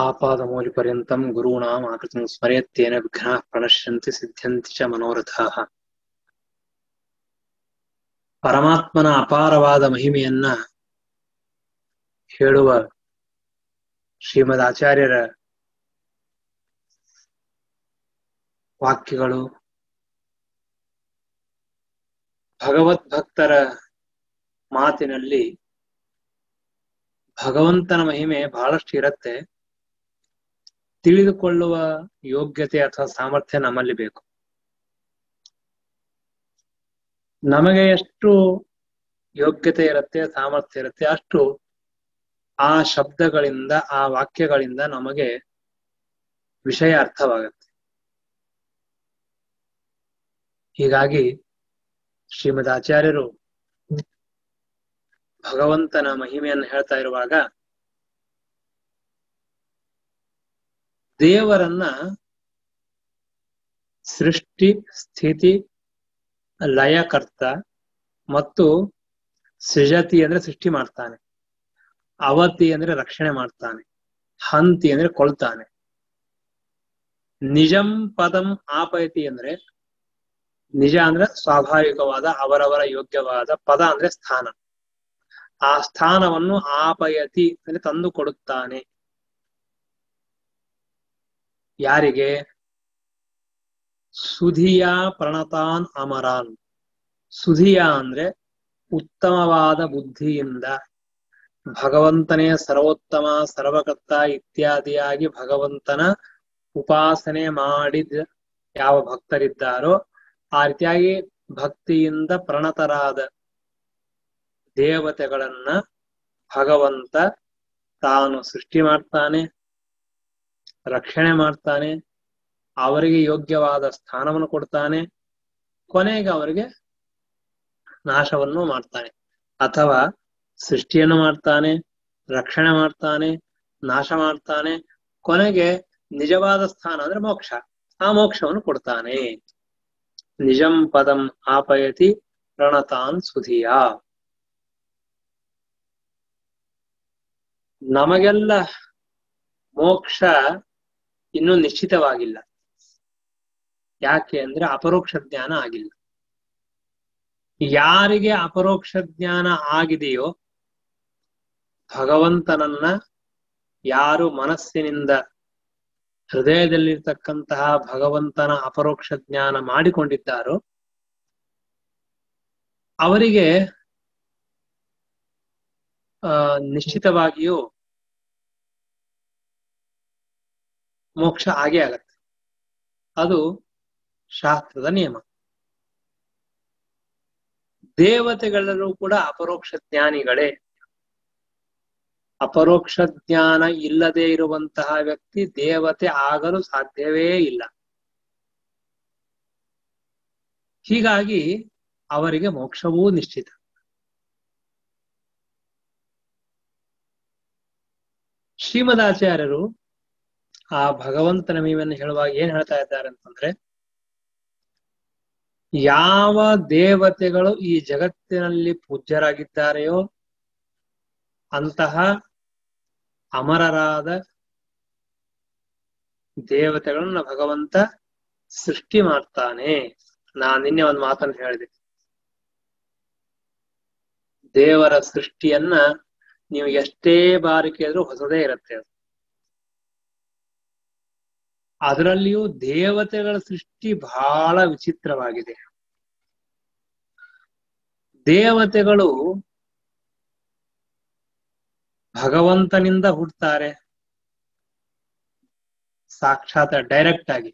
ಆಪಾದಮೂಲಿಪರ್ಯಂತಂ ಗುರುಣಾಂ ಆಕೃತಿಂ ಸ್ಮರೆತ್ತೇನ ವಿಘ್ನಾಃ ಪ್ರಣಶ್ಯಂತಿ ಸಿದ್ಧ್ಯಂತಿ ಚ ಮನೋರಥಾಃ. ಪರಮಾತ್ಮನ ಅಪಾರವಾದ ಮಹಿಮೆಯನ್ನ ಹೇಳುವ ಶ್ರೀಮದ್ ಆಚಾರ್ಯರ ವಾಕ್ಯಗಳು ಭಗವದ್ಭಕ್ತರ ಮಾತಿನಲ್ಲಿ ಭಗವಂತನ ಮಹಿಮೆ ಬಹಳಷ್ಟು ಇರುತ್ತೆ. ತಿಳಿದುಕೊಳ್ಳುವ ಯೋಗ್ಯತೆ ಅಥವಾ ಸಾಮರ್ಥ್ಯ ನಮ್ಮಲ್ಲಿ ಬೇಕು. ನಮಗೆ ಎಷ್ಟು ಯೋಗ್ಯತೆ ಇರುತ್ತೆ, ಸಾಮರ್ಥ್ಯ ಇರುತ್ತೆ, ಅಷ್ಟು ಆ ಶಬ್ದಗಳಿಂದ, ಆ ವಾಕ್ಯಗಳಿಂದ ನಮಗೆ ವಿಷಯ ಅರ್ಥವಾಗುತ್ತೆ. ಹೀಗಾಗಿ ಶ್ರೀಮದ್ ಆಚಾರ್ಯರು ಭಗವಂತನ ಮಹಿಮೆಯನ್ನು ಹೇಳ್ತಾ ಇರುವಾಗ ದೇವರನ್ನ ಸೃಷ್ಟಿ, ಸ್ಥಿತಿ, ಲಯಕರ್ತ ಮತ್ತು ಸೃಜತಿ ಅಂದ್ರೆ ಸೃಷ್ಟಿ ಮಾಡ್ತಾನೆ, ಅವತಿ ಅಂದ್ರೆ ರಕ್ಷಣೆ ಮಾಡ್ತಾನೆ, ಹಂತಿ ಅಂದ್ರೆ ಕೊಳ್ತಾನೆ, ನಿಜಂ ಪದಂ ಆಪಯತಿ ಅಂದ್ರೆ ನಿಜ ಅಂದ್ರೆ ಸ್ವಾಭಾವಿಕವಾದ ಅವರವರ ಯೋಗ್ಯವಾದ, ಪದ ಅಂದ್ರೆ ಸ್ಥಾನ, ಆ ಸ್ಥಾನವನ್ನು ಆಪಯತಿ ಅಂದ್ರೆ ತಂದು ಕೊಡುತ್ತಾನೆ. ಯಾರಿಗೆ? ಸುಧಿಯ ಪ್ರಣತಾನ್ ಅಮರಾನ್. ಸುಧಿಯ ಅಂದ್ರೆ ಉತ್ತಮವಾದ ಬುದ್ಧಿಯಿಂದ ಭಗವಂತನೇ ಸರ್ವೋತ್ತಮ, ಸರ್ವಕರ್ತ ಇತ್ಯಾದಿಯಾಗಿ ಭಗವಂತನ ಉಪಾಸನೆ ಮಾಡಿದ ಯಾವ ಭಕ್ತರಿದ್ದಾರೋ ಆ ರೀತಿಯಾಗಿ ಭಕ್ತಿಯಿಂದ ಪ್ರಣತರಾದ ದೇವತೆಗಳನ್ನ ಭಗವಂತ ತಾನು ಸೃಷ್ಟಿ ಮಾಡ್ತಾನೆ, ರಕ್ಷಣೆ ಮಾಡ್ತಾನೆ, ಅವರಿಗೆ ಯೋಗ್ಯವಾದ ಸ್ಥಾನವನ್ನು ಕೊಡ್ತಾನೆ, ಕೊನೆಗೆ ಅವರಿಗೆ ನಾಶವನ್ನು ಮಾಡ್ತಾನೆ. ಅಥವಾ ಸೃಷ್ಟಿಯನ್ನು ಮಾಡ್ತಾನೆ, ರಕ್ಷಣೆ ಮಾಡ್ತಾನೆ, ನಾಶ ಮಾಡ್ತಾನೆ, ಕೊನೆಗೆ ನಿಜವಾದ ಸ್ಥಾನ ಅಂದ್ರೆ ಮೋಕ್ಷ, ಆ ಮೋಕ್ಷವನ್ನು ಕೊಡ್ತಾನೆ. ನಿಜಂ ಪದಂ ಆಪಯತಿ ಪ್ರಣತಾನ್ ಸುಧಿಯ. ನಮಗೆಲ್ಲ ಮೋಕ್ಷ ಇನ್ನೂ ನಿಶ್ಚಿತವಾಗಿಲ್ಲ. ಯಾಕೆ ಅಂದ್ರೆ ಅಪರೋಕ್ಷ ಜ್ಞಾನ ಆಗಿಲ್ಲ. ಯಾರಿಗೆ ಅಪರೋಕ್ಷ ಜ್ಞಾನ ಆಗಿದೆಯೋ, ಭಗವಂತನನ್ನ ಯಾರು ಮನಸ್ಸಿನಿಂದ ಹೃದಯದಲ್ಲಿರ್ತಕ್ಕಂತಹ ಭಗವಂತನ ಅಪರೋಕ್ಷ ಜ್ಞಾನ ಮಾಡಿಕೊಂಡಿದ್ದಾರೋ ಅವರಿಗೆ ನಿಶ್ಚಿತವಾಗಿಯೂ ಮೋಕ್ಷ ಆಗೇ ಆಗತ್ತೆ. ಅದು ಶಾಸ್ತ್ರದ ನಿಯಮ. ದೇವತೆಗಳೆಲ್ಲರೂ ಕೂಡ ಅಪರೋಕ್ಷ ಜ್ಞಾನಿಗಳೇ. ಅಪರೋಕ್ಷ ಜ್ಞಾನ ಇಲ್ಲದೆ ಇರುವಂತಹ ವ್ಯಕ್ತಿ ದೇವತೆ ಆಗಲು ಸಾಧ್ಯವೇ ಇಲ್ಲ. ಹೀಗಾಗಿ ಅವರಿಗೆ ಮೋಕ್ಷವೂ ನಿಶ್ಚಿತ. ಶ್ರೀಮದಾಚಾರ್ಯರು ಆ ಭಗವಂತನ ಮಹಿಮೆಯನ್ನು ಹೇಳುವಾಗ ಏನ್ ಹೇಳ್ತಾ ಇದ್ದಾರೆ ಅಂತಂದ್ರೆ, ಯಾವ ದೇವತೆಗಳು ಈ ಜಗತ್ತಿನಲ್ಲಿ ಪೂಜ್ಯರಾಗಿದ್ದಾರೆಯೋ ಅಂತಹ ಅಮರರಾದ ದೇವತೆಗಳನ್ನ ಭಗವಂತ ಸೃಷ್ಟಿ ಮಾಡ್ತಾನೆ. ನಾನು ನಿನ್ನೆ ಒಂದು ಮಾತನ್ನು ಹೇಳಿದೆ, ದೇವರ ಸೃಷ್ಟಿಯನ್ನ ನೀವು ಎಷ್ಟೇ ಬಾರಿ ಕೇಳಿದ್ರೂ ಹೊಸದೇ ಇರುತ್ತೆ. ಅದರಲ್ಲಿಯೂ ದೇವತೆಗಳ ಸೃಷ್ಟಿ ಬಹಳ ವಿಚಿತ್ರವಾಗಿದೆ. ದೇವತೆಗಳು ಭಗವಂತನಿಂದ ಹುಟ್ಟುತ್ತಾರೆ, ಸಾಕ್ಷಾತ್ ಡೈರೆಕ್ಟ್ ಆಗಿ.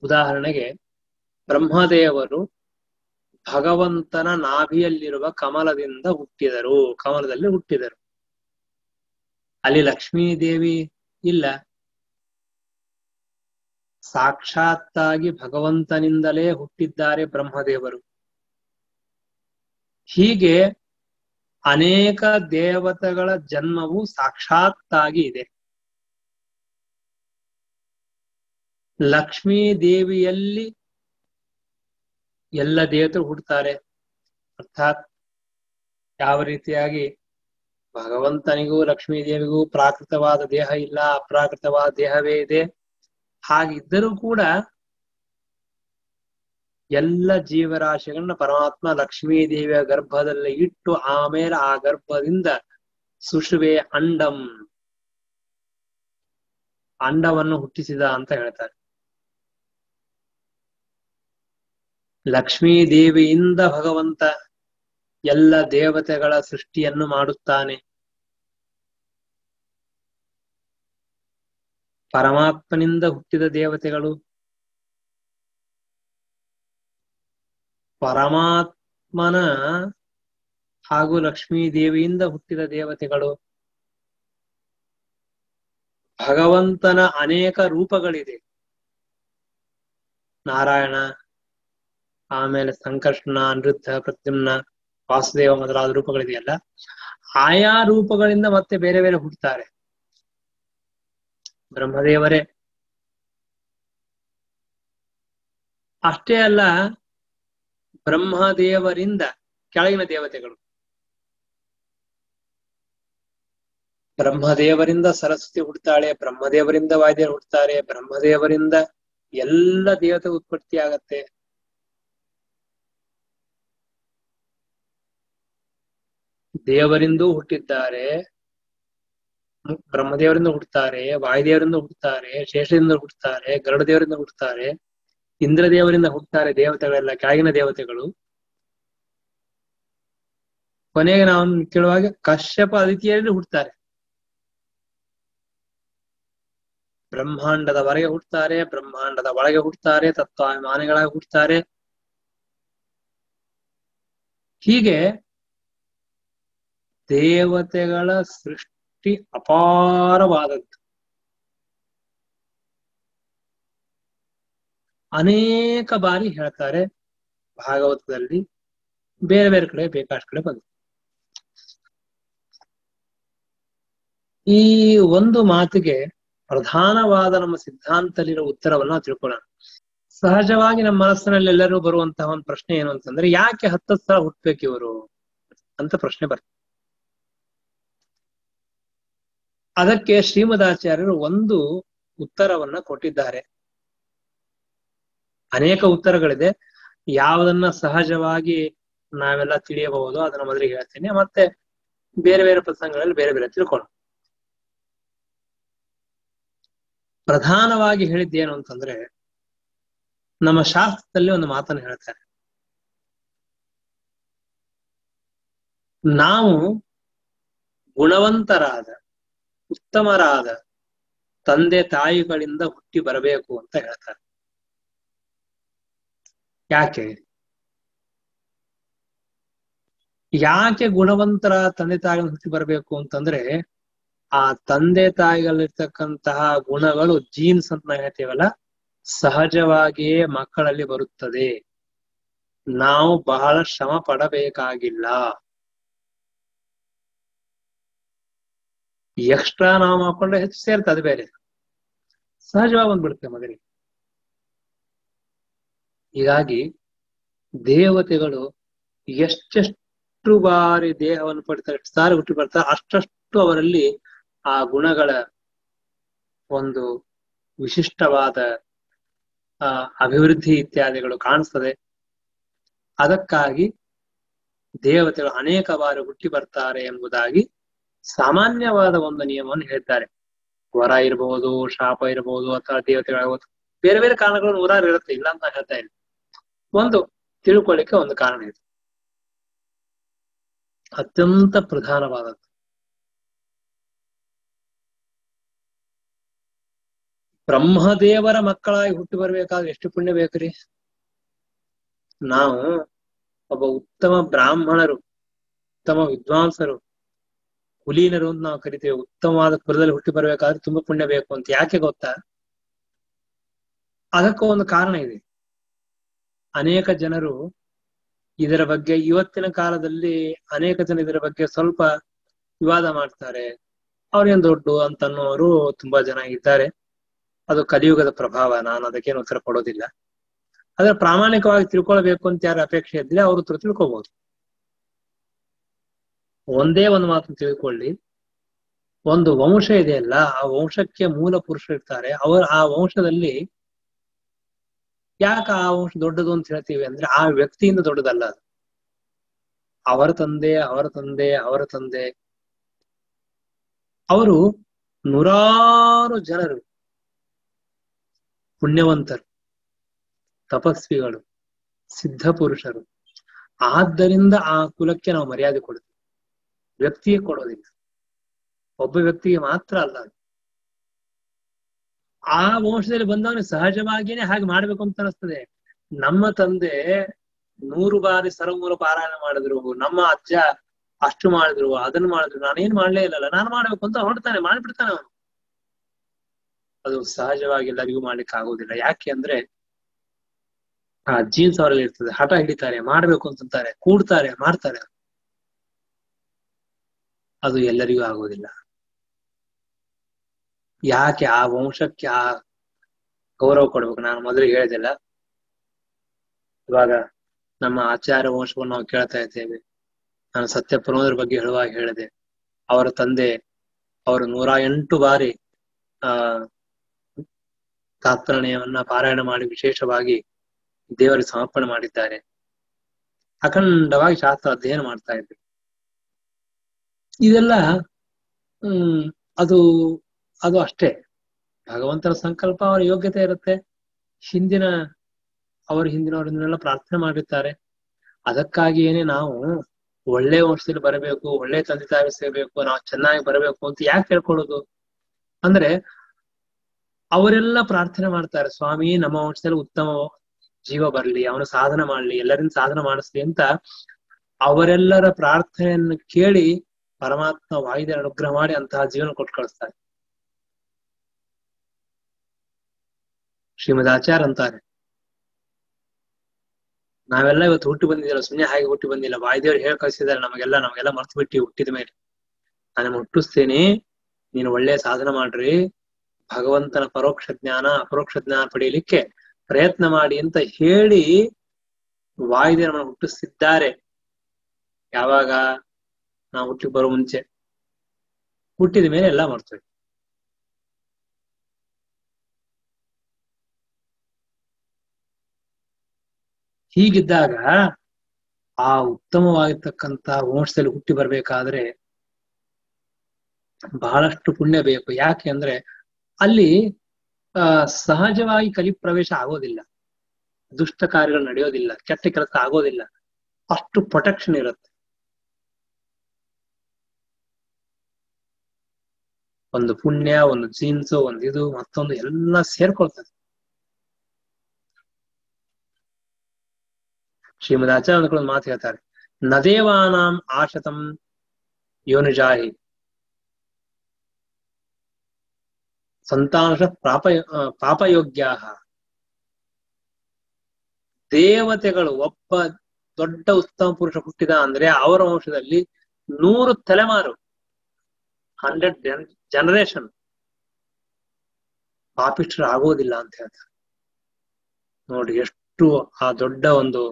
ಉದಾಹರಣೆಗೆ ಬ್ರಹ್ಮದೇವರು ಭಗವಂತನ ನಾಭಿಯಲ್ಲಿರುವ ಕಮಲದಿಂದ ಹುಟ್ಟಿದರು, ಕಮಲದಲ್ಲಿ ಹುಟ್ಟಿದರು. ಅಲ್ಲಿ ಲಕ್ಷ್ಮೀ ದೇವಿ ಇಲ್ಲ, ಸಾಕ್ಷಾತ್ತಾಗಿ ಭಗವಂತನಿಂದಲೇ ಹುಟ್ಟಿದ್ದಾರೆ ಬ್ರಹ್ಮದೇವರು. ಹೀಗೆ ಅನೇಕ ದೇವತೆಗಳ ಜನ್ಮವು ಸಾಕ್ಷಾತ್ತಾಗಿ ಇದೆ. ಲಕ್ಷ್ಮೀ ದೇವಿಯಲ್ಲಿ ಎಲ್ಲ ದೇವತೆಗಳು ಹುಟ್ಟುತ್ತಾರೆ. ಅರ್ಥಾತ್ ಯಾವ ರೀತಿಯಾಗಿ ಭಗವಂತನಿಗೂ ಲಕ್ಷ್ಮೀ ದೇವಿಗೂ ಪ್ರಾಕೃತವಾದ ದೇಹ ಇಲ್ಲ, ಅಪ್ರಾಕೃತವಾದ ದೇಹವೇ ಇದೆ. ಹಾಗಿದ್ದರೂ ಕೂಡ ಎಲ್ಲ ಜೀವರಾಶಿಗಳನ್ನ ಪರಮಾತ್ಮ ಲಕ್ಷ್ಮೀ ದೇವಿಯ ಗರ್ಭದಲ್ಲಿ ಇಟ್ಟು ಆಮೇಲೆ ಆ ಗರ್ಭದಿಂದ ಸುಷುವೆ ಅಂಡವನ್ನು ಹುಟ್ಟಿಸಿದ ಅಂತ ಹೇಳ್ತಾರೆ. ಲಕ್ಷ್ಮೀ ದೇವಿಯಿಂದ ಭಗವಂತ ಎಲ್ಲ ದೇವತೆಗಳ ಸೃಷ್ಟಿಯನ್ನು ಮಾಡುತ್ತಾನೆ. ಪರಮಾತ್ಮನಿಂದ ಹುಟ್ಟಿದ ದೇವತೆಗಳು, ಪರಮಾತ್ಮನ ಹಾಗೂ ಲಕ್ಷ್ಮೀ ದೇವಿಯಿಂದ ಹುಟ್ಟಿದ ದೇವತೆಗಳು. ಭಗವಂತನ ಅನೇಕ ರೂಪಗಳಿದೆ. ನಾರಾಯಣ, ಆಮೇಲೆ ಸಂಕರ್ಷಣ, ನೃತ್ಯ, ಪ್ರದ್ಯುಮ್ನ, ವಾಸುದೇವ ಮೊದಲಾದ ರೂಪಗಳಿದೆಯಲ್ಲ, ಆಯಾ ರೂಪಗಳಿಂದ ಮತ್ತೆ ಬೇರೆ ಬೇರೆ ಹುಟ್ಟುತ್ತಾರೆ. ಬ್ರಹ್ಮದೇವರೇ. ಅಷ್ಟೇ ಅಲ್ಲ, ಬ್ರಹ್ಮದೇವರಿಂದ ಕೆಳಗಿನ ದೇವತೆಗಳು. ಬ್ರಹ್ಮದೇವರಿಂದ ಸರಸ್ವತಿ ಹುಡ್ತಾಳೆ, ಬ್ರಹ್ಮದೇವರಿಂದ ವಾಯುದೇವರು ಹುಡ್ತಾರೆ, ಬ್ರಹ್ಮದೇವರಿಂದ ಎಲ್ಲ ದೇವತೆ ಉತ್ಪತ್ತಿ ಆಗತ್ತೆ. ದೇವರಿಂದೂ ಹುಟ್ಟಿದ್ದಾರೆ, ಬ್ರಹ್ಮದೇವರಿಂದ ಹುಟ್ಟುತ್ತಾರೆ, ವಾಯುದೇವರಿಂದ ಹುಟ್ಟುತ್ತಾರೆ, ಶೇಷದಿಂದ ಹುಟ್ಟುತ್ತಾರೆ, ಗರುಡ ದೇವರಿಂದ ಹುಟ್ಟುತ್ತಾರೆ, ಇಂದ್ರದೇವರಿಂದ ಹುಟ್ಟುತ್ತಾರೆ. ದೇವತೆಗಳೆಲ್ಲ ಕೆಳಗಿನ ದೇವತೆಗಳು. ಕೊನೆಗೆ ನಾವು ಕೇಳುವಾಗ ಕಶ್ಯಪ ಅದಿತಿಯಲ್ಲಿ ಹುಟ್ಟುತ್ತಾರೆ. ಬ್ರಹ್ಮಾಂಡದವರೆಗೆ ಹುಟ್ಟುತ್ತಾರೆ, ಬ್ರಹ್ಮಾಂಡದ ಒಳಗೆ ಹುಟ್ಟುತ್ತಾರೆ, ತತ್ವಾಭಿಮಾನಿಗಳಾಗಿ ಹುಟ್ಟುತ್ತಾರೆ. ಹೀಗೆ ದೇವತೆಗಳ ಸೃಷ್ಟಿ ಅಪಾರವಾದದ್ದು. ಅನೇಕ ಬಾರಿ ಹೇಳ್ತಾರೆ ಭಾಗವತದಲ್ಲಿ, ಬೇರೆ ಬೇರೆ ಕಡೆ ಬೇಕಾಷ್ಟು ಕಡೆ ಬಂದು. ಈ ಒಂದು ಮಾತಿಗೆ ಪ್ರಧಾನವಾದ ನಮ್ಮ ಸಿದ್ಧಾಂತದಲ್ಲಿರೋ ಉತ್ತರವನ್ನ ತಿಳ್ಕೊಳ್ಳೋಣ. ಸಹಜವಾಗಿ ನಮ್ಮ ಮನಸ್ಸಿನಲ್ಲಿ ಎಲ್ಲರೂ ಬರುವಂತಹ ಒಂದು ಪ್ರಶ್ನೆ ಏನು ಅಂತಂದ್ರೆ, ಯಾಕೆ 10 ಸಲ ಹುಟ್ಟಬೇಕು ಇವರು ಅಂತ ಪ್ರಶ್ನೆ ಬರ್ತದೆ. ಅದಕ್ಕೆ ಶ್ರೀಮದಾಚಾರ್ಯರು ಒಂದು ಉತ್ತರವನ್ನ ಕೊಟ್ಟಿದ್ದಾರೆ. ಅನೇಕ ಉತ್ತರಗಳಿದೆ. ಯಾವುದನ್ನ ಸಹಜವಾಗಿ ನಾವೆಲ್ಲ ತಿಳಿಯಬಹುದು ಅದನ್ನ ಮೊದಲಿಗೆ ಹೇಳ್ತೀನಿ, ಮತ್ತೆ ಬೇರೆ ಬೇರೆ ಪ್ರಸಂಗಗಳಲ್ಲಿ ಬೇರೆ ಬೇರೆ ತಿಳ್ಕೊಳ್ಳೋಣ. ಪ್ರಧಾನವಾಗಿ ಹೇಳಿದ್ದೇನು ಅಂತಂದ್ರೆ, ನಮ್ಮ ಶಾಸ್ತ್ರದಲ್ಲಿ ಒಂದು ಮಾತನ್ನು ಹೇಳ್ತಾರೆ. ನಾವು ಗುಣವಂತರಾದ ಉತ್ತಮರಾದ ತಂದೆ ತಾಯಿಗಳಿಂದ ಹುಟ್ಟಿ ಬರಬೇಕು ಅಂತ ಹೇಳ್ತಾರೆ. ಯಾಕೆ ಗುಣವಂತರ ತಂದೆ ತಾಯಿಗಳಿಂದ ಹುಟ್ಟಿ ಬರಬೇಕು ಅಂತಂದ್ರೆ, ಆ ತಂದೆ ತಾಯಿಗಳಿರ್ತಕ್ಕಂತಹ ಗುಣಗಳು ಜೀನ್ಸ್ ಅಂತ ನಾವು ಹೇಳ್ತೀವಲ್ಲ, ಸಹಜವಾಗಿಯೇ ಮಕ್ಕಳಲ್ಲಿ ಬರುತ್ತದೆ. ನಾವು ಬಹಳ ಶ್ರಮ ಪಡಬೇಕಾಗಿಲ್ಲ. ಎಕ್ಸ್ಟ್ರಾ ನಾವು ಮಾಡ್ಕೊಂಡ್ರೆ ಹೆಚ್ಚು ಸೇರ್ತದೆ, ಅದು ಬೇರೆ. ಸಹಜವಾಗಿ ಬಂದ್ಬಿಡುತ್ತೆ ಮಗನಿಗೆ. ಹೀಗಾಗಿ ದೇವತೆಗಳು ಎಷ್ಟೆಷ್ಟು ಬಾರಿ ದೇಹವನ್ನು ಪಡಿತಾರೆ, ಎಷ್ಟು ಸಾರಿ ಹುಟ್ಟಿ ಬರ್ತಾರೆ, ಅಷ್ಟಷ್ಟು ಅವರಲ್ಲಿ ಆ ಗುಣಗಳ ಒಂದು ವಿಶಿಷ್ಟವಾದ ಅಭಿವೃದ್ಧಿ ಇತ್ಯಾದಿಗಳು ಕಾಣಿಸ್ತದೆ. ಅದಕ್ಕಾಗಿ ದೇವತೆಗಳು ಅನೇಕ ಬಾರಿ ಹುಟ್ಟಿ ಬರ್ತಾರೆ ಎಂಬುದಾಗಿ ಸಾಮಾನ್ಯವಾದ ಒಂದು ನಿಯಮವನ್ನು ಹೇಳಿದ್ದಾರೆ. ವರ ಇರಬಹುದು, ಶಾಪ ಇರಬಹುದು, ಅಥವಾ ದೇವತೆಗಳಾಗಬಹುದು, ಬೇರೆ ಬೇರೆ ಕಾರಣಗಳು ನೂರಾರು ಇರುತ್ತೆ, ಇಲ್ಲ ಅಂತ ಹೇಳ್ತಾ ಇಲ್ಲ. ಒಂದು ತಿಳ್ಕೊಳ್ಳಿಕ್ಕೆ ಒಂದು ಕಾರಣ ಇದೆ, ಅತ್ಯಂತ ಪ್ರಧಾನವಾದದ್ದು. ಬ್ರಹ್ಮದೇವರ ಮಕ್ಕಳಾಗಿ ಹುಟ್ಟಿ ಬರ್ಬೇಕಾದ್ರೆ ಎಷ್ಟು ಪುಣ್ಯ ಬೇಕ್ರಿ. ನಾವು ಒಬ್ಬ ಉತ್ತಮ ಬ್ರಾಹ್ಮಣರು, ಉತ್ತಮ ವಿದ್ವಾಂಸರು, ಕುಲೀನರು ಅಂತ ನಾವು ಕರಿತೇವೆ, ಉತ್ತಮವಾದ ಕುಲದಲ್ಲಿ ಹುಟ್ಟಿ ಬರ್ಬೇಕಾದ್ರೆ ತುಂಬಾ ಪುಣ್ಯ ಬೇಕು ಅಂತ. ಯಾಕೆ ಗೊತ್ತಾ? ಅದಕ್ಕೂ ಒಂದು ಕಾರಣ ಇದೆ. ಅನೇಕ ಜನರು ಇದರ ಬಗ್ಗೆ, ಇವತ್ತಿನ ಕಾಲದಲ್ಲಿ ಅನೇಕ ಜನ ಇದರ ಬಗ್ಗೆ ಸ್ವಲ್ಪ ವಿವಾದ ಮಾಡ್ತಾರೆ. ಅವ್ರೇನ್ ದೊಡ್ಡ ಅಂತನ್ನೋರು ತುಂಬಾ ಜನ ಇದ್ದಾರೆ. ಅದು ಕಲಿಯುಗದ ಪ್ರಭಾವ. ನಾನು ಅದಕ್ಕೇನು ಉತ್ತರ ಕೊಡೋದಿಲ್ಲ. ಆದ್ರೆ ಪ್ರಾಮಾಣಿಕವಾಗಿ ತಿಳ್ಕೊಳ್ಬೇಕು ಅಂತ ಯಾರು ಅಪೇಕ್ಷೆ ಇದ್ರೆ ಅವರು ತಿಳ್ಕೊಬಹುದು. ಒಂದೇ ಒಂದು ಮಾತನ್ನು ತಿಳ್ಕೊಳ್ಳಿ, ಒಂದು ವಂಶ ಇದೆಯಲ್ಲ, ಆ ವಂಶಕ್ಕೆ ಮೂಲ ಪುರುಷರು ಇರ್ತಾರೆ. ಆ ವಂಶದಲ್ಲಿ ಯಾಕೆ ಆ ವಂಶ ದೊಡ್ಡದು ಅಂತ ಹೇಳ್ತೀವಿ ಅಂದ್ರೆ, ಆ ವ್ಯಕ್ತಿಯಿಂದ ದೊಡ್ಡದಲ್ಲ ಅದು. ಅವರ ತಂದೆ ಅವರ ತಂದೆ ಅವರ ತಂದೆ, ಅವರು ನೂರಾರು ಜನರು ಪುಣ್ಯವಂತರು, ತಪಸ್ವಿಗಳು, ಸಿದ್ಧ ಪುರುಷರು. ಆದ್ದರಿಂದ ಆ ಕುಲಕ್ಕೆ ನಾವು ಮರ್ಯಾದೆ ಕೊಡ್ತೀವಿ, ವ್ಯಕ್ತಿಗೆ ಕೊಡೋದಿಲ್ಲ. ಒಬ್ಬ ವ್ಯಕ್ತಿಗೆ ಮಾತ್ರ ಅಲ್ಲ. ಆ ವಂಶದಲ್ಲಿ ಬಂದವನಿಗೆ ಸಹಜವಾಗಿಯೇ ಹಾಗೆ ಮಾಡ್ಬೇಕು ಅಂತ ಅನಿಸ್ತದೆ. ನಮ್ಮ ತಂದೆ 100 ಬಾರಿ ಸರ್ವಮೂಲ ಪಾರಾಯಣ ಮಾಡಿದ್ರು, ನಮ್ಮ ಅಜ್ಜ ಅಷ್ಟು ಮಾಡಿದ್ರು, ಅದನ್ನು ಮಾಡಿದ್ರು, ನಾನೇನ್ ಮಾಡ್ಲೇ ಇಲ್ಲಲ್ಲ, ನಾನು ಮಾಡ್ಬೇಕು ಅಂತ ಹೊರಡ್ತಾನೆ, ಮಾಡ್ಬಿಡ್ತಾನೆ ಅವನು. ಅದು ಸಹಜವಾಗಿ ಎಲ್ಲರಿಗೂ ಮಾಡ್ಲಿಕ್ಕೆ ಆಗೋದಿಲ್ಲ. ಯಾಕೆ ಅಂದ್ರೆ ಆ ಜೀನ್ಸ್ ಅವರಲ್ಲಿ ಇರ್ತದೆ. ಹಠ ಹಿಡಿತಾರೆ, ಮಾಡ್ಬೇಕು ಅಂತಾರೆ, ಕೂಡ್ತಾರೆ, ಮಾಡ್ತಾರೆ. ಅದು ಎಲ್ಲರಿಗೂ ಆಗೋದಿಲ್ಲ. ಯಾಕೆ ಆ ವಂಶಕ್ಕೆ ಆ ಗೌರವ ಕೊಡ್ಬೇಕು? ನಾನು ಮೊದಲಿಗೆ ಹೇಳಿದೆಲ್ಲ, ಇವಾಗ ನಮ್ಮ ಆಚಾರ್ಯ ವಂಶವನ್ನು ನಾವು ಕೇಳ್ತಾ ಇದ್ದೇವೆ. ನಾನು ಸತ್ಯ ಪುರೋದ್ರ ಬಗ್ಗೆ ಹೇಳುವಾಗ ಹೇಳಿದೆ, ಅವರ ತಂದೆ ಅವರು 108 ಬಾರಿ ತಾತ್ಪರ್ಯವನ್ನ ಪಾರಾಯಣ ಮಾಡಿ ವಿಶೇಷವಾಗಿ ದೇವರಿಗೆ ಸಮರ್ಪಣೆ ಮಾಡಿದ್ದಾರೆ. ಅಖಂಡವಾಗಿ ಶಾಸ್ತ್ರ ಅಧ್ಯಯನ ಮಾಡ್ತಾ ಇದ್ರು. ಇದೆಲ್ಲ ಅದು ಅದು ಅಷ್ಟೇ, ಭಗವಂತನ ಸಂಕಲ್ಪ, ಅವರ ಯೋಗ್ಯತೆ ಇರುತ್ತೆ. ಹಿಂದಿನವರಿಂದೆಲ್ಲ ಪ್ರಾರ್ಥನೆ ಮಾಡಿರ್ತಾರೆ. ಅದಕ್ಕಾಗಿಯೇನೆ ನಾವು ಒಳ್ಳೆ ವಂಶದಲ್ಲಿ ಬರಬೇಕು, ಒಳ್ಳೆ ತಂದೆ ತಾಯಿ ಸಿಗಬೇಕು, ನಾವು ಚೆನ್ನಾಗಿ ಬರಬೇಕು ಅಂತ ಯಾಕೆ ಹೇಳ್ಕೊಡೋದು ಅಂದ್ರೆ, ಅವರೆಲ್ಲ ಪ್ರಾರ್ಥನೆ ಮಾಡ್ತಾರೆ, ಸ್ವಾಮಿ ನಮ್ಮ ವಂಶದಲ್ಲಿ ಉತ್ತಮ ಜೀವ ಬರ್ಲಿ, ಅವನು ಸಾಧನ ಮಾಡ್ಲಿ, ಎಲ್ಲರಿಂದ ಸಾಧನ ಮಾಡಿಸ್ಲಿ ಅಂತ. ಅವರೆಲ್ಲರ ಪ್ರಾರ್ಥನೆಯನ್ನು ಕೇಳಿ ಪರಮಾತ್ಮ ವಾಯುದೇವ ಅನುಗ್ರಹ ಮಾಡಿ ಅಂತಹ ಜೀವನ ಕೊಟ್ಟು ಕಳಿಸ್ತಾರೆ. ಶ್ರೀಮದ್ ಆಚಾರ್ಯ ಅಂತಾರೆ, ನಾವೆಲ್ಲ ಇವತ್ತು ಹುಟ್ಟಿ ಬಂದಿಲ್ಲ, ಸುಮ್ಮನೆ ಹಾಗೆ ಹುಟ್ಟಿ ಬಂದಿಲ್ಲ. ವಾಯುದೇವರು ಹೇಳಿ ಕಳಿಸಿದ್ದಾರೆ ನಮಗೆಲ್ಲ ಮರ್ತು ಬಿಟ್ಟು ಹುಟ್ಟಿದ ಮೇಲೆ ನಾನು ಹುಟ್ಟಿಸ್ತೇನೆ, ನೀನು ಒಳ್ಳೆ ಸಾಧನ ಮಾಡ್ರಿ, ಭಗವಂತನ ಪರೋಕ್ಷ ಜ್ಞಾನ ಅಪರೋಕ್ಷ ಜ್ಞಾನ ಪಡೆಯಲಿಕ್ಕೆ ಪ್ರಯತ್ನ ಮಾಡಿ ಅಂತ ಹೇಳಿ ವಾಯುದೇವರನ್ನು ಹುಟ್ಟಿಸ್ತಿದ್ದಾರೆ. ಯಾವಾಗ? ನಾವು ಹುಟ್ಟಿ ಬರೋ ಮುಂಚೆ. ಹುಟ್ಟಿದ ಮೇಲೆ ಎಲ್ಲ ಮಾಡ್ತೇವೆ. ಹೀಗಿದ್ದಾಗ ಆ ಉತ್ತಮವಾಗಿರ್ತಕ್ಕಂಥ ವಂಶದಲ್ಲಿ ಹುಟ್ಟಿ ಬರ್ಬೇಕಾದ್ರೆ ಬಹಳಷ್ಟು ಪುಣ್ಯ ಬೇಕು. ಯಾಕೆ ಅಂದ್ರೆ ಅಲ್ಲಿ ಸಹಜವಾಗಿ ಕಲಿ ಪ್ರವೇಶ ಆಗೋದಿಲ್ಲ, ದುಷ್ಟ ಕಾರ್ಯಗಳು ನಡೆಯೋದಿಲ್ಲ, ಕೆಟ್ಟ ಕೆಲಸ ಆಗೋದಿಲ್ಲ, ಅಷ್ಟು ಪ್ರೊಟೆಕ್ಷನ್ ಇರುತ್ತೆ. ಒಂದು ಪುಣ್ಯ, ಒಂದು ಜೀನ್ಸು, ಒಂದು ಇದು ಮತ್ತೊಂದು ಎಲ್ಲ ಸೇರ್ಕೊಳ್ತದೆ. ಶ್ರೀಮದ್ ಆಚಾರ್ಯ ಒಂದು ಮಾತು ಹೇಳ್ತಾರೆ, ನದೇವಾನಾಂ ಆಶತಂ ಯೋನಿಜಾಹಿ ಸಂತಾನಶ ಪಾಪಯೋಗ್ಯ. ದೇವತೆಗಳು ಒಬ್ಬ ದೊಡ್ಡ ಉತ್ತಮ ಪುರುಷ ಹುಟ್ಟಿದ ಅಂದ್ರೆ ಅವರ ವಂಶದಲ್ಲಿ 100 ತಲೆಮಾರು, 100 ಜನರೇಷನ್ ಪಾಪಿಷ್ಠರು ಆಗೋದಿಲ್ಲ ಅಂತ ಹೇಳ್ತಾರೆ. ನೋಡಿ ಎಷ್ಟು ಆ ದೊಡ್ಡ ಒಂದು,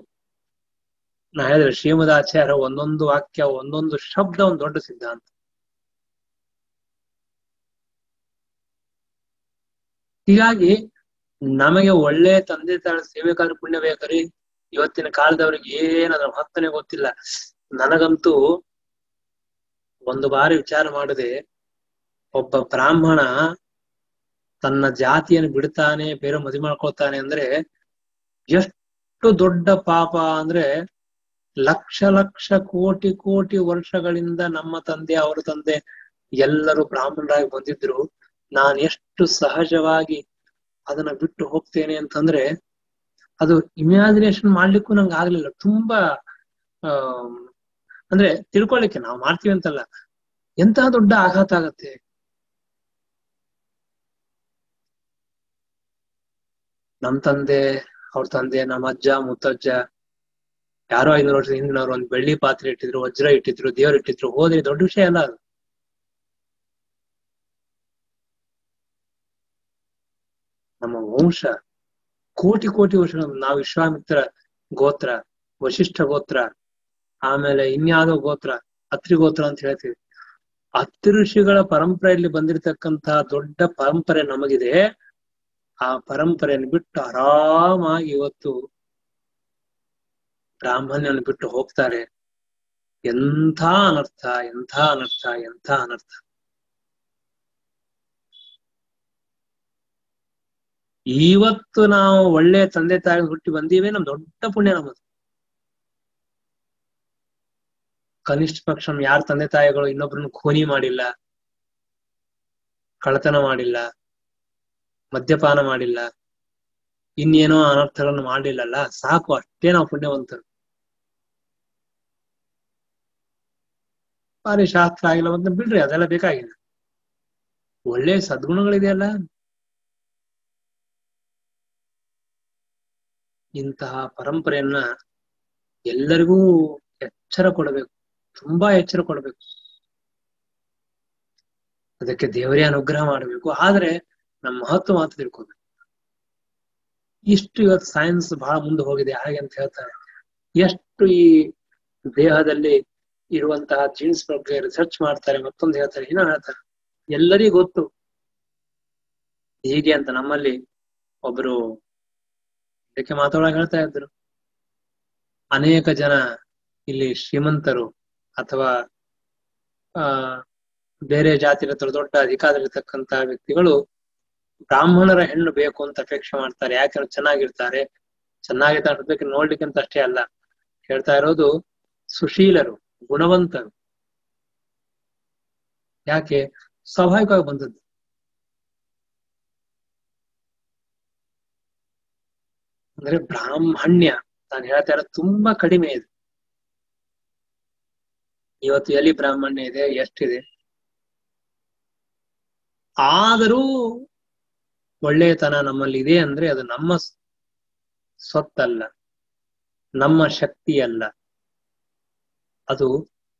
ನಾ ಹೇಳಿದ್ರೆ ಶ್ರೀಮದಾಚಾರ್ಯ ಒಂದೊಂದು ವಾಕ್ಯ, ಒಂದೊಂದು ಶಬ್ದ ಒಂದು ದೊಡ್ಡ ಸಿದ್ಧಾಂತ. ಹೀಗಾಗಿ ನಮಗೆ ಒಳ್ಳೆ ತಂದೆ ತಾಯಿ ಸೇವೆಕಾದ್ರೆ ಪುಣ್ಯ ಬೇಕರಿ. ಇವತ್ತಿನ ಕಾಲದವ್ರಿಗೆ ಏನದ್ರ ಮಹತ್ವನೇ ಗೊತ್ತಿಲ್ಲ. ನನಗಂತೂ ಒಂದು ಬಾರಿ ವಿಚಾರ ಮಾಡದೆ, ಒಬ್ಬ ಬ್ರಾಹ್ಮಣ ತನ್ನ ಜಾತಿಯನ್ನು ಬಿಡ್ತಾನೆ, ಬೇರೆ ಮದುವೆ ಮಾಡ್ಕೊಳ್ತಾನೆ ಅಂದ್ರೆ ಎಷ್ಟು ದೊಡ್ಡ ಪಾಪ ಅಂದ್ರೆ, ಲಕ್ಷ ಲಕ್ಷ ಕೋಟಿ ಕೋಟಿ ವರ್ಷಗಳಿಂದ ನಮ್ಮ ತಂದೆ ಅವರ ತಂದೆ ಎಲ್ಲರೂ ಬ್ರಾಹ್ಮಣರಾಗಿ ಬಂದಿದ್ರು. ನಾನು ಎಷ್ಟು ಸಹಜವಾಗಿ ಅದನ್ನ ಬಿಟ್ಟು ಹೋಗ್ತೇನೆ ಅಂತಂದ್ರೆ ಅದು ಇಮ್ಯಾಜಿನೇಷನ್ ಮಾಡ್ಲಿಕ್ಕೂ ನಂಗೆ ಆಗ್ಲಿಲ್ಲ. ತುಂಬಾ ಅಂದ್ರೆ ತಿಳ್ಕೊಳ್ಳಿಕ್ಕೆ ನಾವು ಮಾಡ್ತೀವಿ ಅಂತಲ್ಲ, ಎಂತಹ ದೊಡ್ಡ ಆಘಾತ ಆಗತ್ತೆ. ನಮ್ ತಂದೆ ಅವ್ರ ತಂದೆ, ನಮ್ಮ ಅಜ್ಜ ಮುತ್ತಜ್ಜ ಯಾರೋ 500 ವರ್ಷದ ಹಿಂದಿನವ್ರು ಒಂದು ಬೆಳ್ಳಿ ಪಾತ್ರೆ ಇಟ್ಟಿದ್ರು, ವಜ್ರ ಇಟ್ಟಿದ್ರು, ದೇವ್ರು ಇಟ್ಟಿದ್ರು, ಹೋದ್ರೆ ದೊಡ್ಡ ವಿಷಯ ಅಲ್ಲ ಅದು. ನಮ್ಮ ವಂಶ ಕೋಟಿ ಕೋಟಿ ವರ್ಷಗಳು. ನಾವು ವಿಶ್ವಾಮಿತ್ರ ಗೋತ್ರ, ವಶಿಷ್ಠ ಗೋತ್ರ, ಆಮೇಲೆ ಇನ್ಯಾವುದೋ ಗೋತ್ರ, ಅತ್ರಿಗೋತ್ರ ಅಂತ ಹೇಳ್ತೀವಿ. ಅತ್ರಿ ಋಷಿಗಳ ಪರಂಪರೆಯಲ್ಲಿ ಬಂದಿರತಕ್ಕಂತಹ ದೊಡ್ಡ ಪರಂಪರೆ ನಮಗಿದೆ. ಆ ಪರಂಪರೆಯನ್ನು ಬಿಟ್ಟು ಆರಾಮಾಗಿ ಇವತ್ತು ಬ್ರಾಹ್ಮಣ್ಯವನ್ನು ಬಿಟ್ಟು ಹೋಗ್ತಾರೆ. ಎಂಥ ಅನರ್ಥ, ಎಂಥ ಅನರ್ಥ, ಎಂಥ ಅನರ್ಥ. ಇವತ್ತು ನಾವು ಒಳ್ಳೆ ತಂದೆ ತಾಯಿ ಹುಟ್ಟಿ ಬಂದೀವಿ, ನಮ್ ದೊಡ್ಡ ಪುಣ್ಯ ನಮ್ಮದು. ಕನಿಷ್ಠ ಪಕ್ಷ ಯಾರ ತಂದೆ ತಾಯಿಗಳು ಇನ್ನೊಬ್ರನ್ನ ಖೂನಿ ಮಾಡಿಲ್ಲ, ಕಳ್ಳತನ ಮಾಡಿಲ್ಲ, ಮದ್ಯಪಾನ ಮಾಡಿಲ್ಲ, ಇನ್ನೇನೋ ಅನರ್ಥಗಳನ್ನು ಮಾಡಲಿಲ್ಲಲ್ಲ, ಸಾಕು, ಅಷ್ಟೇ ನಾವು ಪುಣ್ಯವಂತರು. ಭಾರಿ ಶಾಸ್ತ್ರ ಆಗಿಲ್ಲ ಅಂತ ಬಿಡ್ರಿ, ಅದೆಲ್ಲ ಬೇಕಾಗಿಲ್ಲ. ಒಳ್ಳೆ ಸದ್ಗುಣಗಳಿದೆಯಲ್ಲ, ಇಂತಹ ಪರಂಪರೆಯನ್ನ ಎಲ್ಲರಿಗೂ ಎಚ್ಚರ ಕೊಡಬೇಕು, ತುಂಬಾ ಎಚ್ಚರ ಕೊಡಬೇಕು. ಅದಕ್ಕೆ ದೇವರೇ ಅನುಗ್ರಹ ಮಾಡಬೇಕು. ಆದ್ರೆ ನಮ್ಮ ಮಹತ್ವ ಮಾತ್ರ ತಿಳ್ಕೋಬೇಕು. ಇಷ್ಟು ಇವತ್ತು ಸೈನ್ಸ್ ಬಹಳ ಮುಂದೆ ಹೋಗಿದೆ. ಹಾಗೆ ಅಂತ ಹೇಳ್ತಾರೆ, ಎಷ್ಟು ಈ ದೇಹದಲ್ಲಿ ಇರುವಂತಹ ಜೀನ್ಸ್ ಬಗ್ಗೆ ರಿಸರ್ಚ್ ಮಾಡ್ತಾರೆ, ಮತ್ತೊಂದು ಹೇಳ್ತಾರೆ, ಏನೋ ಹೇಳ್ತಾರೆ. ಎಲ್ಲರಿಗೂ ಗೊತ್ತು ಹೀಗೆ ಅಂತ. ನಮ್ಮಲ್ಲಿ ಒಬ್ರು ಇದಕ್ಕೆ ಮಾತಾಡೋಕೆ ಹೇಳ್ತಾ ಇದ್ರು, ಅನೇಕ ಜನ ಇಲ್ಲಿ ಶ್ರೀಮಂತರು ಅಥವಾ ಬೇರೆ ಜಾತಿ ದೊಡ್ಡ ಅಧಿಕಾರ ಇರತಕ್ಕಂತಹ ವ್ಯಕ್ತಿಗಳು ಬ್ರಾಹ್ಮಣರ ಹೆಣ್ಣು ಬೇಕು ಅಂತ ಅಪೇಕ್ಷೆ ಮಾಡ್ತಾರೆ. ಯಾಕೆ ಚೆನ್ನಾಗಿರ್ತಾರೆ, ಚೆನ್ನಾಗಿರ್ತಾರೆ ನೋಡ್ಲಿಕ್ಕೆ ಅಂತ ಅಷ್ಟೇ ಅಲ್ಲ, ಹೇಳ್ತಾ ಇರೋದು ಸುಶೀಲರು, ಗುಣವಂತರು. ಯಾಕೆ? ಸ್ವಾಭಾವಿಕವಾಗಿ ಬಂದದ್ದು. ಅಂದ್ರೆ ಬ್ರಾಹ್ಮಣ್ಯ ನಾನು ಹೇಳ್ತಾ ಇರೋದು ತುಂಬಾ ಕಡಿಮೆ ಇದೆ ಇವತ್ತು. ಎಲ್ಲಿ ಬ್ರಾಹ್ಮಣ್ಯ ಇದೆ, ಎಷ್ಟಿದೆ? ಆದರೂ ಒಳ್ಳೆಯತನ ನಮ್ಮಲ್ಲಿ ಇದೆ ಅಂದ್ರೆ ಅದು ನಮ್ಮ ಸ್ವತ್ತಲ್ಲ, ನಮ್ಮ ಶಕ್ತಿ ಅಲ್ಲ, ಅದು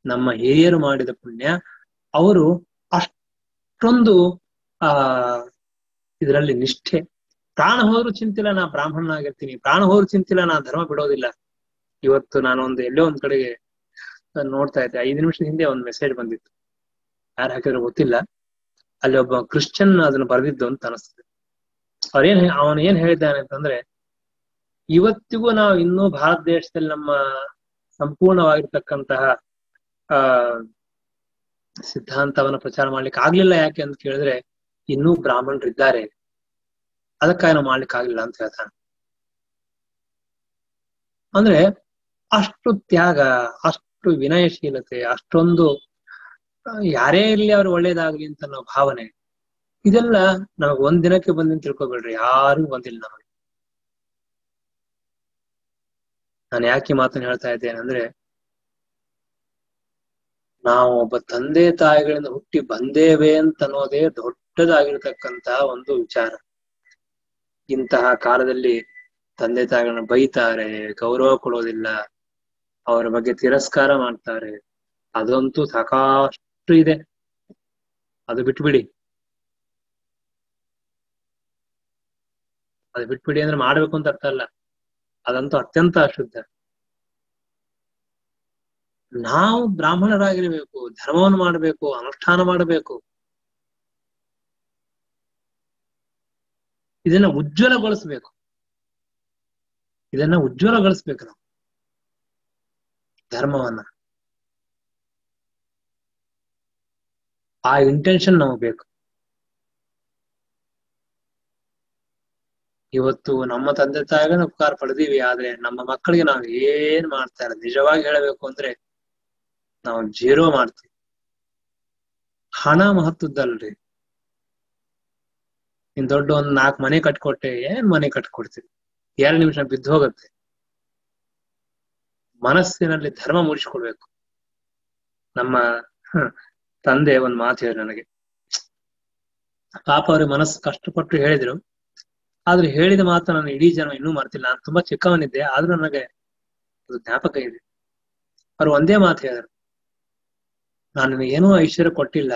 ನಮ್ಮ ಹಿರಿಯರು ಮಾಡಿದ ಪುಣ್ಯ. ಅವರು ಅಷ್ಟೊಂದು ಇದರಲ್ಲಿ ನಿಷ್ಠೆ. ಪ್ರಾಣ ಹೋದ್ರು ಚಿಂತಿಲ್ಲ ನಾ ಬ್ರಾಹ್ಮಣನಾಗಿರ್ತೀನಿ, ಪ್ರಾಣ ಹೋದ್ರು ಚಿಂತಿಲ್ಲ ನಾ ಧರ್ಮ ಬಿಡೋದಿಲ್ಲ. ಇವತ್ತು ನಾನು ಎಲ್ಲೋ ಒಂದ್ ಕಡೆಗೆ ನೋಡ್ತಾ ಇದ್ದೆ, 5 ನಿಮಿಷದ ಹಿಂದೆ ಒಂದು ಮೆಸೇಜ್ ಬಂದಿತ್ತು, ಯಾರು ಹಾಕಿದ್ರು ಗೊತ್ತಿಲ್ಲ. ಅಲ್ಲಿ ಒಬ್ಬ ಕ್ರಿಶ್ಚಿಯನ್ ಅದನ್ನ ಬರೆದಿದ್ದು ಅಂತ ಅನಿಸ್ತದೆ. ಅವನು ಏನ್ ಹೇಳಿದ್ದಾನೆ ಅಂತಂದ್ರೆ, ಇವತ್ತಿಗೂ ನಾವು ಇನ್ನೂ ಭಾರತ ದೇಶದಲ್ಲಿ ನಮ್ಮ ಸಂಪೂರ್ಣವಾಗಿರ್ತಕ್ಕಂತಹ ಸಿದ್ಧಾಂತವನ್ನು ಪ್ರಚಾರ ಮಾಡ್ಲಿಕ್ಕೆ ಆಗ್ಲಿಲ್ಲ. ಯಾಕೆ ಅಂತ ಕೇಳಿದ್ರೆ, ಇನ್ನೂ ಬ್ರಾಹ್ಮಣರು ಇದ್ದಾರೆ, ಅದಕ್ಕಾಗಿ ನಾವು ಮಾಡ್ಲಿಕ್ಕೆ ಆಗ್ಲಿಲ್ಲ ಅಂತ ಹೇಳ್ತಾನೆ. ಅಂದ್ರೆ ಅಷ್ಟು ತ್ಯಾಗ, ಅಷ್ಟು ವಿನಯಶೀಲತೆ, ಅಷ್ಟೊಂದು ಯಾರೇ ಇರ್ಲಿ ಅವ್ರು ಒಳ್ಳೇದಾಗ್ಲಿ ಅಂತ ನಾವು ಭಾವನೆ, ಇದೆಲ್ಲ ನಮಗ್ ಒಂದ್ ದಿನಕ್ಕೆ ಬಂದಿನ ತಿಳ್ಕೊಬೇಡ್ರಿ, ಯಾರಿಗೂ ಬಂದಿಲ್ಲ ನಮಗೆ. ನಾನು ಯಾಕೆ ಮಾತನ್ನ ಹೇಳ್ತಾ ಇದ್ದೇನೆ ಅಂದ್ರೆ, ನಾವು ಒಬ್ಬ ತಂದೆ ತಾಯಿಗಳಿಂದ ಹುಟ್ಟಿ ಬಂದೇವೆ ಅಂತ ಅನ್ನೋದೇ ದೊಡ್ಡದಾಗಿರ್ತಕ್ಕಂತಹ ಒಂದು ವಿಚಾರ. ಇಂತಹ ಕಾಲದಲ್ಲಿ ತಂದೆ ತಾಯಿಗಳನ್ನ ಬೈತಾರೆ, ಗೌರವ ಕೊಡೋದಿಲ್ಲ, ಅವರ ಬಗ್ಗೆ ತಿರಸ್ಕಾರ ಮಾಡ್ತಾರೆ, ಅದಂತೂ ಸಾಕಷ್ಟು ಇದೆ. ಅದು ಬಿಟ್ಬಿಡಿ, ಅದು ಬಿಟ್ಬಿಡಿ ಅಂದ್ರೆ ಮಾಡ್ಬೇಕು ಅಂತ ಅರ್ಥ ಅಲ್ಲ, ಅದಂತೂ ಅತ್ಯಂತ ಅಶುದ್ಧ. ನಾವು ಬ್ರಾಹ್ಮಣರಾಗಿರ್ಬೇಕು, ಧರ್ಮವನ್ನು ಮಾಡಬೇಕು, ಅನುಷ್ಠಾನ ಮಾಡಬೇಕು, ಇದನ್ನ ಉಜ್ವಲಗೊಳಿಸ್ಬೇಕು, ಇದನ್ನ ಉಜ್ವಲಗೊಳಿಸ್ಬೇಕು ನಾವು ಧರ್ಮವನ್ನ. ಆ ಇಂಟೆನ್ಷನ್ ನಮಗೆ ಬೇಕು. ಇವತ್ತು ನಮ್ಮ ತಂದೆ ತಾಯಿಗಳನ್ನ ಉಪಕಾರ ಪಡೆದೀವಿ, ಆದ್ರೆ ನಮ್ಮ ಮಕ್ಕಳಿಗೆ ನಾವು ಏನ್ ಮಾಡ್ತಾ ಇರೋದು ನಿಜವಾಗಿ ಹೇಳಬೇಕು ಅಂದ್ರೆ ನಾವು 0 ಮಾಡ್ತೀವಿ. ಹಣ ಮಹತ್ವದ್ದಲ್ರಿ. ಇನ್ ದೊಡ್ಡ ಒಂದ್ 4 ಮನೆ ಕಟ್ಕೊಟ್ಟೆ, ಏನ್ ಮನೆ ಕಟ್ಕೊಡ್ತೀವಿ, 2 ನಿಮಿಷ ಬಿದ್ದು ಹೋಗುತ್ತೆ. ಮನಸ್ಸಿನಲ್ಲಿ ಧರ್ಮ ಮೂಡಿಸ್ಕೊಡ್ಬೇಕು. ನಮ್ಮ ತಂದೆ ಒಂದ್ ಮಾತು ಹೇಳಿದ್ರು ನನಗೆ, ಪಾಪ ಅವ್ರಿಗೆ ಮನಸ್ಸು ಕಷ್ಟಪಟ್ಟು ಹೇಳಿದ್ರು, ಆದ್ರೆ ಹೇಳಿದ ಮಾತು ನಾನು ಇಡೀ ಜನ ಇನ್ನೂ ಮರ್ತಿಲ್ಲ. ನಾನು ತುಂಬಾ ಚಿಕ್ಕವನಿದ್ದೆ, ಆದ್ರೂ ನನಗೆ ಅದು ಜ್ಞಾಪಕ ಇದೆ. ಅವ್ರು ಒಂದೇ ಮಾತು ಹೇಳಿದ್ರು, ನಾನು ನಿನಗೆ ಏನೂ ಐಶ್ವರ್ಯ ಕೊಟ್ಟಿಲ್ಲ,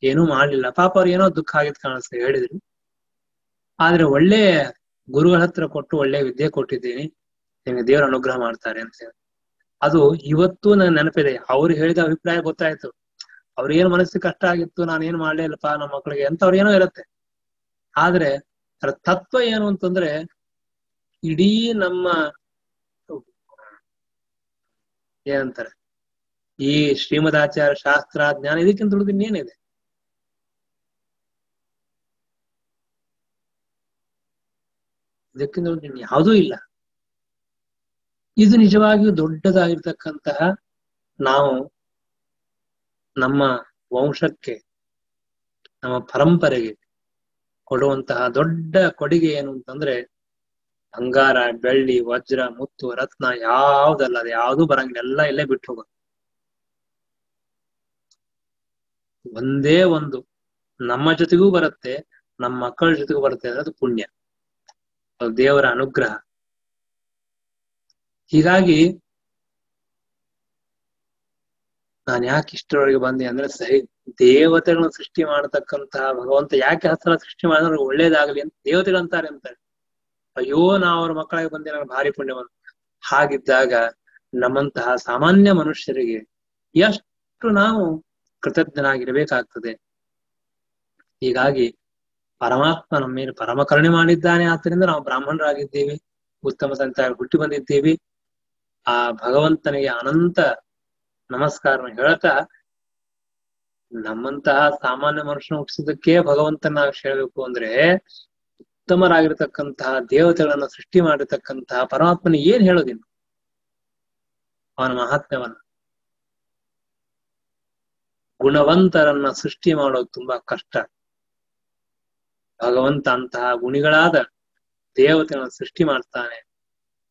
ಏನೂ ಮಾಡ್ಲಿಲ್ಲ, ಪಾಪ ಅವ್ರು ಏನೋ ದುಃಖ ಆಗಿದ್ ಕಾಣಿಸ್ತದೆ ಹೇಳಿದ್ರು, ಆದ್ರೆ ಒಳ್ಳೆ ಗುರುಗಳ ಹತ್ರ ಕೊಟ್ಟು ಒಳ್ಳೆ ವಿದ್ಯೆ ಕೊಟ್ಟಿದ್ದೀನಿ, ನಿಮಗೆ ದೇವರ ಅನುಗ್ರಹ ಮಾಡ್ತಾರೆ ಅಂತ ಹೇಳಿ. ಅದು ಇವತ್ತು ನನ್ನ ನೆನಪಿದೆ. ಅವ್ರು ಹೇಳಿದ ಅಭಿಪ್ರಾಯ ಗೊತ್ತಾಯ್ತು. ಅವ್ರೇನ್ ಮನಸ್ಸಿಗೆ ಕಷ್ಟ ಆಗಿತ್ತು, ನಾನೇನ್ ಮಾಡ್ಲೇ ಇಲ್ಲಪ್ಪ ನಮ್ಮ ಮಕ್ಳಿಗೆ ಅಂತ ಅವ್ರೇನೋ ಇರುತ್ತೆ. ಆದ್ರೆ ಅದ್ರ ತತ್ವ ಏನು ಅಂತಂದ್ರೆ, ಇಡೀ ನಮ್ಮ ಏನಂತಾರೆ ಈ ಶ್ರೀಮದಾಚಾರ್ಯ ಶಾಸ್ತ್ರ ಜ್ಞಾನ ಇದಕ್ಕಿಂತ ಉಳಿದ ಇನ್ನೇನಿದೆ? ಇದಕ್ಕಿಂತ ಉಳಿದ ಯಾವುದೂ ಇಲ್ಲ. ಇದು ನಿಜವಾಗಿಯೂ ದೊಡ್ಡದಾಗಿರ್ತಕ್ಕಂತಹ, ನಾವು ನಮ್ಮ ವಂಶಕ್ಕೆ, ನಮ್ಮ ಪರಂಪರೆಗೆ ಕೊಡುವಂತಹ ದೊಡ್ಡ ಕೊಡುಗೆ ಏನು ಅಂತಂದ್ರೆ, ಬಂಗಾರ, ಬೆಳ್ಳಿ, ವಜ್ರ, ಮುತ್ತು, ರತ್ನ ಯಾವ್ದಲ್ಲ, ಅದು ಯಾವ್ದೂ ಬರಂಗಿಲ್ಲ, ಎಲ್ಲ ಇಲ್ಲೇ ಬಿಟ್ಟು ಹೋಗೋದು. ಒಂದೇ ಒಂದು ನಮ್ಮ ಜೊತೆಗೂ ಬರುತ್ತೆ, ನಮ್ಮ ಮಕ್ಕಳ ಜೊತೆಗೂ ಬರುತ್ತೆ ಅಂದ್ರೆ ಅದು ಪುಣ್ಯ, ಅದು ದೇವರ ಅನುಗ್ರಹ. ಹೀಗಾಗಿ ನಾನು ಯಾಕೆ ಇಷ್ಟರವರೆಗೆ ಬಂದೆ ಅಂದ್ರೆ, ಸರಿ ದೇವತೆಗಳನ್ನ ಸೃಷ್ಟಿ ಮಾಡತಕ್ಕಂತಹ ಭಗವಂತ ಯಾಕೆ ಹಸ್ರ ಸೃಷ್ಟಿ ಮಾಡಿದ್ರೆ ಒಳ್ಳೇದಾಗ್ಲಿ ಅಂತ ದೇವತೆಗಳಂತಾರೆ ಅಂತಾರೆ. ಅಯ್ಯೋ ನಾವು ಅವ್ರ ಮಕ್ಕಳಾಗಿ ಬಂದೆ, ನನಗೆ ಭಾರಿ ಪುಣ್ಯವಂತ. ಹಾಗಿದ್ದಾಗ ನಮ್ಮಂತಹ ಸಾಮಾನ್ಯ ಮನುಷ್ಯರಿಗೆ ಎಷ್ಟು ನಾವು ಕೃತಜ್ಞನಾಗಿರ್ಬೇಕಾಗ್ತದೆ. ಹೀಗಾಗಿ ಪರಮಾತ್ಮ ನಮ್ಮ ಮೇಲೆ ಪರಮ ಕರುಣೆ ಮಾಡಿದ್ದಾನೆ, ಆದ್ದರಿಂದ ನಾವು ಬ್ರಾಹ್ಮಣರಾಗಿದ್ದೇವೆ, ಉತ್ತಮ ಸಂತಾನ ಹುಟ್ಟಿ ಬಂದಿದ್ದೇವೆ. ಆ ಭಗವಂತನಿಗೆ ಅನಂತ ನಮಸ್ಕಾರ ಹೇಳ್ತಾ, ನಮ್ಮಂತಹ ಸಾಮಾನ್ಯ ಮನುಷ್ಯನ ಹುಟ್ಟಿಸಿದ್ದಕ್ಕೆ ಭಗವಂತನ ನಾವು ಹೇಳ್ಬೇಕು ಅಂದ್ರೆ, ಉತ್ತಮರಾಗಿರ್ತಕ್ಕಂತಹ ದೇವತೆಗಳನ್ನ ಸೃಷ್ಟಿ ಮಾಡಿರ್ತಕ್ಕಂತಹ ಪರಮಾತ್ಮನ ಏನ್ ಹೇಳೋದಿನ್ನು ಅವನ ಮಹಾತ್ಮ್ಯವನ್ನ. ಗುಣವಂತರನ್ನ ಸೃಷ್ಟಿ ಮಾಡೋದು ತುಂಬಾ ಕಷ್ಟ. ಭಗವಂತ ಅಂತಹ ಗುಣಿಗಳಾದ ದೇವತೆಗಳನ್ನ ಸೃಷ್ಟಿ ಮಾಡ್ತಾನೆ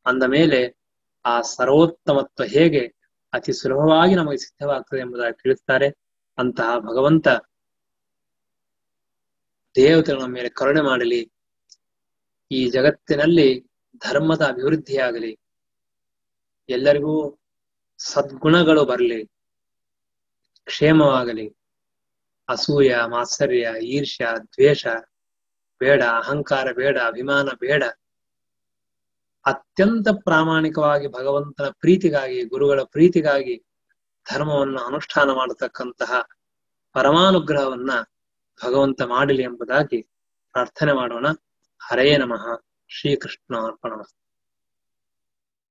ಅಂದ ಮೇಲೆ ಆ ಸರ್ವೋತ್ತಮತ್ವ ಹೇಗೆ ಅತಿ ಸುಲಭವಾಗಿ ನಮಗೆ ಸಿದ್ಧವಾಗ್ತದೆ ಎಂಬುದಾಗಿ ತಿಳಿಸ್ತಾರೆ. ಅಂತಹ ಭಗವಂತ ದೇವತೆಗಳ ಮೇಲೆ ಕರುಣೆ ಮಾಡಲಿ, ಈ ಜಗತ್ತಿನಲ್ಲಿ ಧರ್ಮದ ಅಭಿವೃದ್ಧಿಯಾಗಲಿ, ಎಲ್ಲರಿಗೂ ಸದ್ಗುಣಗಳು ಬರಲಿ, ಕ್ಷೇಮವಾಗಲಿ, ಅಸೂಯ, ಮಾತ್ಸರ್ಯ, ಈರ್ಷ್ಯ, ದ್ವೇಷ ಬೇಡ, ಅಹಂಕಾರ ಬೇಡ, ಅಭಿಮಾನ ಬೇಡ. ಅತ್ಯಂತ ಪ್ರಾಮಾಣಿಕವಾಗಿ ಭಗವಂತನ ಪ್ರೀತಿಗಾಗಿ, ಗುರುಗಳ ಪ್ರೀತಿಗಾಗಿ ಧರ್ಮವನ್ನು ಅನುಷ್ಠಾನ ಮಾಡತಕ್ಕಂತಹ ಪರಮಾನುಗ್ರಹವನ್ನ ಭಗವಂತ ಮಾಡಲಿ ಎಂಬುದಾಗಿ ಪ್ರಾರ್ಥನೆ ಮಾಡೋಣ. ಹರೇ ನಮಃ. ಶ್ರೀಕೃಷ್ಣ ಅರ್ಪಣ.